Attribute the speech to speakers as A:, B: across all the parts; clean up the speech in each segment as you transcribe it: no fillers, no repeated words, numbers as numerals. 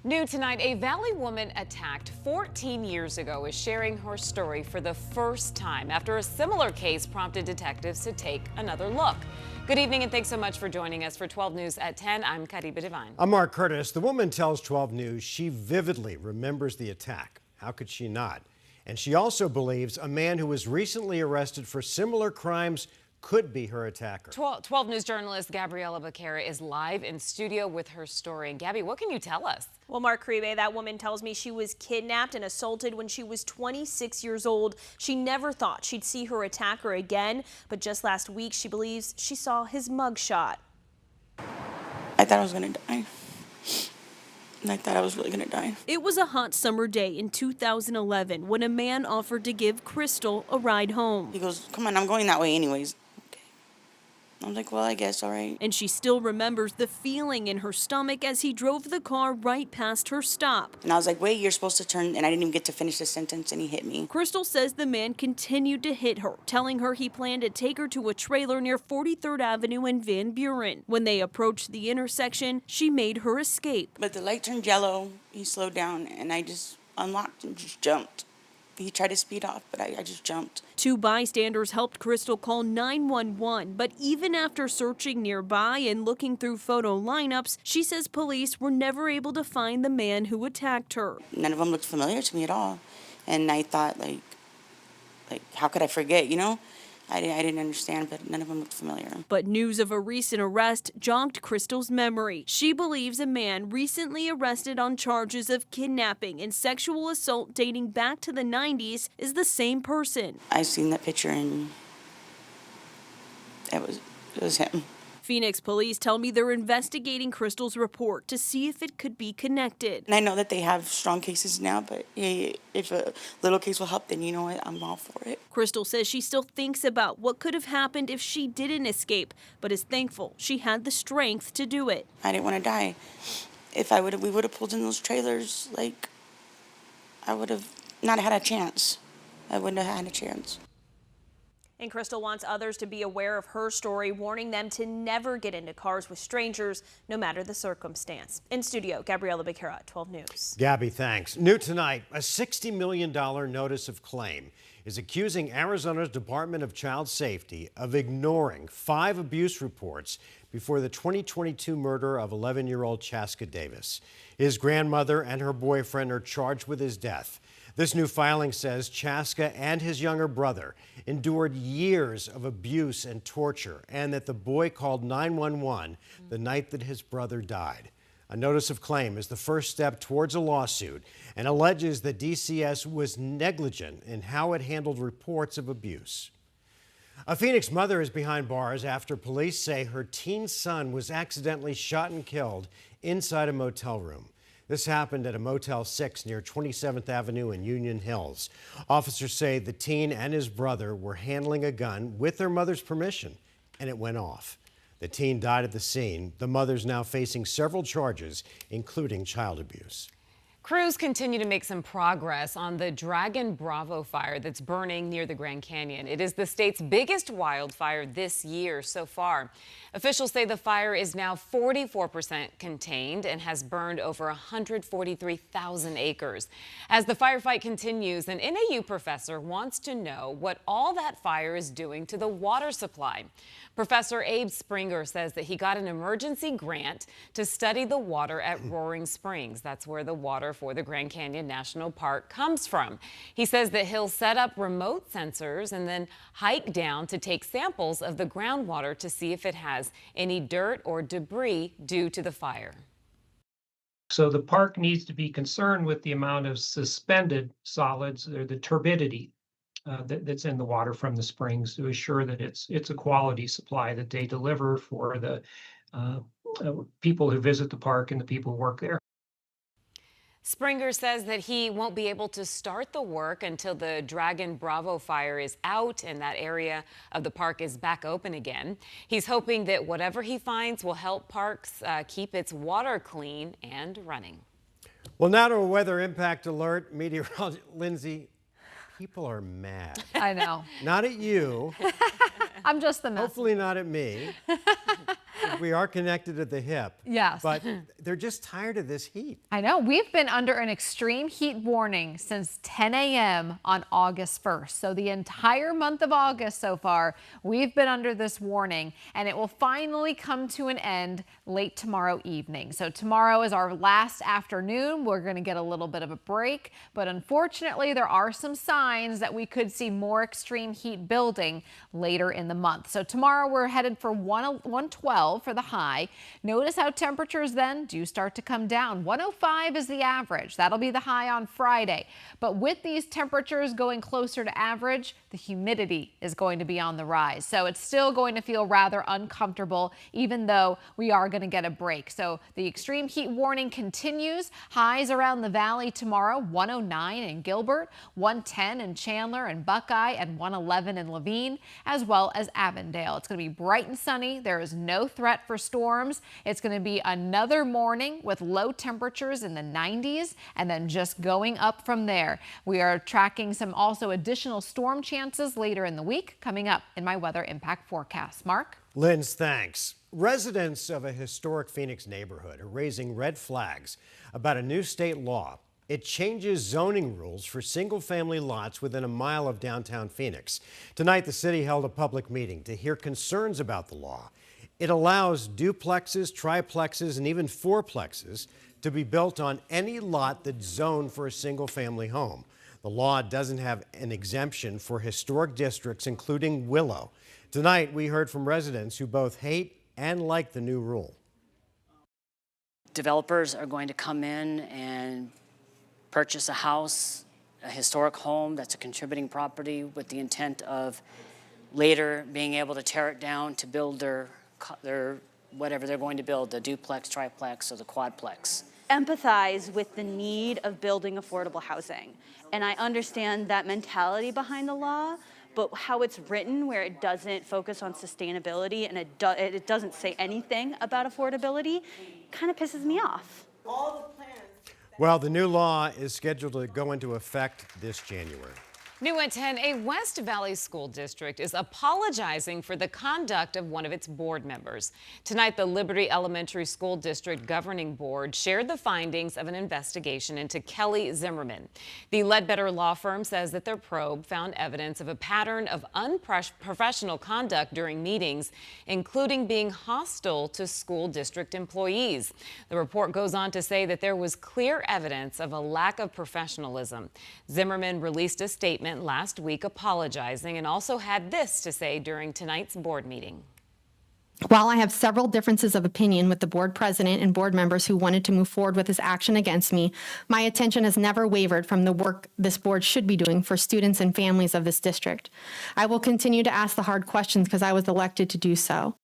A: New tonight, a Valley woman attacked 14 years ago is sharing her story for the first time after a similar case prompted detectives to take another look. Good evening and thanks so much for joining us for 12 News at 10. I'm Kariba Devine.
B: I'm Mark Curtis. The woman tells 12 News she vividly remembers the attack. How could she not? And she also believes a man who was recently arrested for similar crimes could be her attacker.
A: 12 News journalist Gabriela Becerra is live in studio with her story. And Gabby, what can you tell us?
C: Well, Mark Caribe, that woman tells me she was kidnapped and assaulted when she was 26 years old. She never thought she'd see her attacker again, but just last week she believes she saw his mugshot.
D: I thought I was gonna die. And I thought I was really gonna die.
C: It was a hot summer day in 2011 when a man offered to give Crystal a ride home.
D: He goes, "Come on, I'm going that way anyways." Okay. I was like, well, I guess, all right.
C: And she still remembers the feeling in her stomach as he drove the car right past her stop.
D: And I was like, wait, you're supposed to turn, and I didn't even get to finish the sentence, and he hit me.
C: Crystal says the man continued to hit her, telling her he planned to take her to a trailer near 43rd Avenue and Van Buren. When they approached the intersection, she made her escape.
D: But the light turned yellow, he slowed down, and I just unlocked and just jumped. He tried to speed off, but I just jumped.
C: Two bystanders helped Crystal call 911, but even after searching nearby and looking through photo lineups, she says police were never able to find the man who attacked her.
D: None of them looked familiar to me at all. And I thought, like how could I forget, you know? I didn't understand, but none of them looked familiar.
C: But news of a recent arrest jogged Crystal's memory. She believes a man recently arrested on charges of kidnapping and sexual assault dating back to the 90s is the same person.
D: I seen that picture and it was him.
C: Phoenix police tell me they're investigating Crystal's report to see if it could be connected.
D: And I know that they have strong cases now, but hey, if a little case will help, then you know what, I'm all for it.
C: Crystal says she still thinks about what could have happened if she didn't escape, but is thankful she had the strength to do it.
D: I didn't want to die. If we would have pulled in those trailers, like, I would have not had a chance. I wouldn't have had a chance.
C: And Crystal wants others to be aware of her story, warning them to never get into cars with strangers, no matter the circumstance. In studio, Gabriela Becerra, 12 News.
B: Gabby, thanks. New tonight, a $60 million notice of claim is accusing Arizona's Department of Child Safety of ignoring 5 abuse reports before the 2022 murder of 11-year-old Chaska Davis. His grandmother and her boyfriend are charged with his death. This new filing says Chaska and his younger brother endured years of abuse and torture, and that the boy called 911 the night that his brother died. A notice of claim is the first step towards a lawsuit and alleges that DCS was negligent in how it handled reports of abuse. A Phoenix mother is behind bars after police say her teen son was accidentally shot and killed inside a motel room. This happened at a Motel 6 near 27th Avenue in Union Hills. Officers say the teen and his brother were handling a gun with their mother's permission, and it went off. The teen died at the scene. The mother's now facing several charges, including child abuse.
A: Crews continue to make some progress on the Dragon Bravo fire that's burning near the Grand Canyon. It is the state's biggest wildfire this year so far. Officials say the fire is now 44% contained and has burned over 143,000 acres. As the firefight continues, an NAU professor wants to know what all that fire is doing to the water supply. Professor Abe Springer says that he got an emergency grant to study the water at Roaring Springs. That's where the water for the Grand Canyon National Park comes from. He says that he'll set up remote sensors and then hike down to take samples of the groundwater to see if it has any dirt or debris due to the fire.
E: So the park needs to be concerned with the amount of suspended solids or the turbidity that's in the water from the springs to assure that it's a quality supply that they deliver for the people who visit the park and the people who work there.
A: Springer says that he won't be able to start the work until the Dragon Bravo fire is out and that area of the park is back open again. He's hoping that whatever he finds will help parks keep its water clean and running.
B: Well, now to a weather impact alert. Meteorologist Lindsay, people are mad.
F: I know.
B: Not at you.
F: I'm just the messenger.
B: Hopefully not at me. We are connected at the hip.
F: Yes.
B: But they're just tired of this heat.
F: I know. We've been under an extreme heat warning since 10 a.m. on August 1st. So the entire month of August so far, we've been under this warning, and it will finally come to an end late tomorrow evening. So tomorrow is our last afternoon. We're going to get a little bit of a break, but unfortunately, there are some signs that we could see more extreme heat building later in the month. So tomorrow we're headed for 112 for the high. Notice how temperatures then do start to come down. 105 is the average. That'll be the high on Friday. But with these temperatures going closer to average, the humidity is going to be on the rise. So it's still going to feel rather uncomfortable, even though we are going to get a break. So the extreme heat warning continues. Highs around the valley tomorrow, 109 in Gilbert, 110 in Chandler and Buckeye, and 111 in Levine, as well as Avondale. It's going to be bright and sunny. There is no threat for storms. It's going to be another morning with low temperatures in the 90s and then just going up from there. We are tracking some also additional storm chances later in the week coming up in my weather impact forecast. Mark?
B: Linz, thanks. Residents of a historic Phoenix neighborhood are raising red flags about a new state law. It changes zoning rules for single-family lots within a mile of downtown Phoenix. Tonight, the city held a public meeting to hear concerns about the law. It allows duplexes, triplexes, and even fourplexes to be built on any lot that's zoned for a single-family home. The law doesn't have an exemption for historic districts, including Willow. Tonight, we heard from residents who both hate and like the new rule.
G: Developers are going to come in and purchase a house, a historic home that's a contributing property with the intent of later being able to tear it down to build their whatever they're going to build, the duplex, triplex, or the quadplex.
H: Empathize with the need of building affordable housing. And I understand that mentality behind the law, but how it's written, where it doesn't focus on sustainability and it doesn't say anything about affordability, kind of pisses me off.
B: Well, the new law is scheduled to go into effect this January.
A: New at 10, a West Valley school district is apologizing for the conduct of one of its board members. Tonight, the Liberty Elementary School District Governing Board shared the findings of an investigation into Kelly Zimmerman. The Ledbetter law firm says that their probe found evidence of a pattern of unprofessional conduct during meetings, including being hostile to school district employees. The report goes on to say that there was clear evidence of a lack of professionalism. Zimmerman released a statement last week apologizing and also had this to say during tonight's board meeting.
I: While I have several differences of opinion with the board president and board members who wanted to move forward with this action against me, my attention has never wavered from the work this board should be doing for students and families of this district. I will continue to ask the hard questions because I was elected to do so.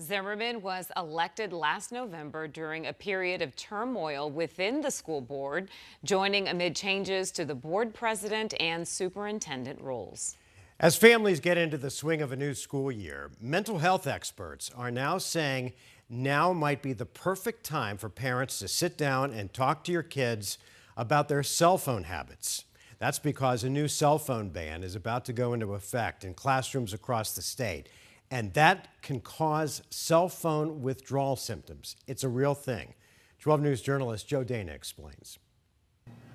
A: Zimmerman was elected last November during a period of turmoil within the school board, joining amid changes to the board president and superintendent roles.
B: As families get into the swing of a new school year, mental health experts are now saying now might be the perfect time for parents to sit down and talk to your kids about their cell phone habits. That's because a new cell phone ban is about to go into effect in classrooms across the state. And that can cause cell phone withdrawal symptoms. It's a real thing. 12 News journalist Joe Dana explains.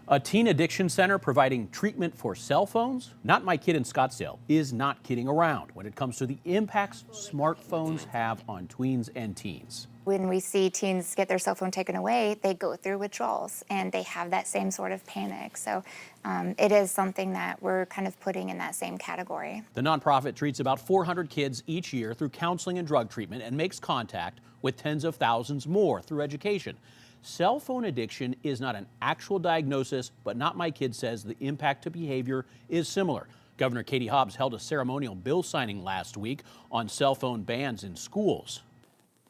J: A teen addiction center providing treatment for cell phones? Not My Kid in Scottsdale is not kidding around when it comes to the impacts smartphones have on tweens and teens.
K: When we see teens get their cell phone taken away, they go through withdrawals and they have that same sort of panic. So it is something that we're kind of putting in that same category.
J: The nonprofit treats about 400 kids each year through counseling and drug treatment and makes contact with tens of thousands more through education. Cell phone addiction is not an actual diagnosis, but Not My Kid says the impact to behavior is similar. Governor Katie Hobbs held a ceremonial bill signing last week on cell phone bans in schools.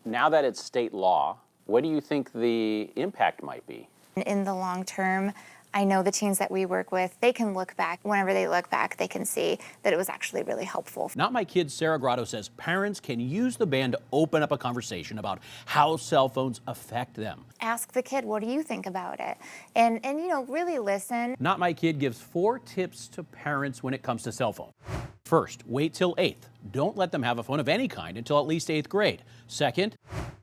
L: Now that it's state law, what do you think the impact might be?
K: In the long term, I know the teens that we work with, they can look back. Whenever they look back, they can see that it was actually really helpful.
J: Not My Kid Sarah Grotto says parents can use the ban to open up a conversation about how cell phones affect them.
K: Ask the kid, what do you think about it? And you know, really listen.
J: Not My Kid gives 4 tips to parents when it comes to cell phones. First, wait till 8th. Don't let them have a phone of any kind until at least 8th grade. Second,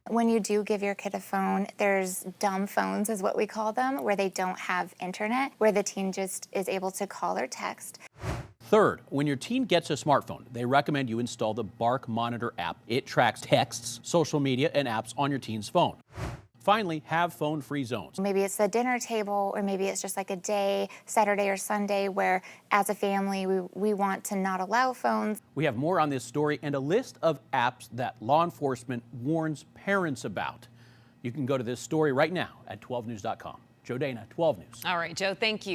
K: when you do give your kid a phone, there's dumb phones is what we call them, where they don't have internet, where the teen just is able to call or text.
J: third, when your teen gets a smartphone, they recommend you install the Bark Monitor app. It tracks texts, social media, and apps on your teen's phone. Finally, have phone-free zones.
K: Maybe it's the dinner table, or maybe it's just like a day, Saturday or Sunday, where as a family we want to not allow phones.
J: We have more on this story and a list of apps that law enforcement warns parents about. You can go to this story right now at 12news.com. Joe Dana, 12 News.
A: All right, Joe, thank you.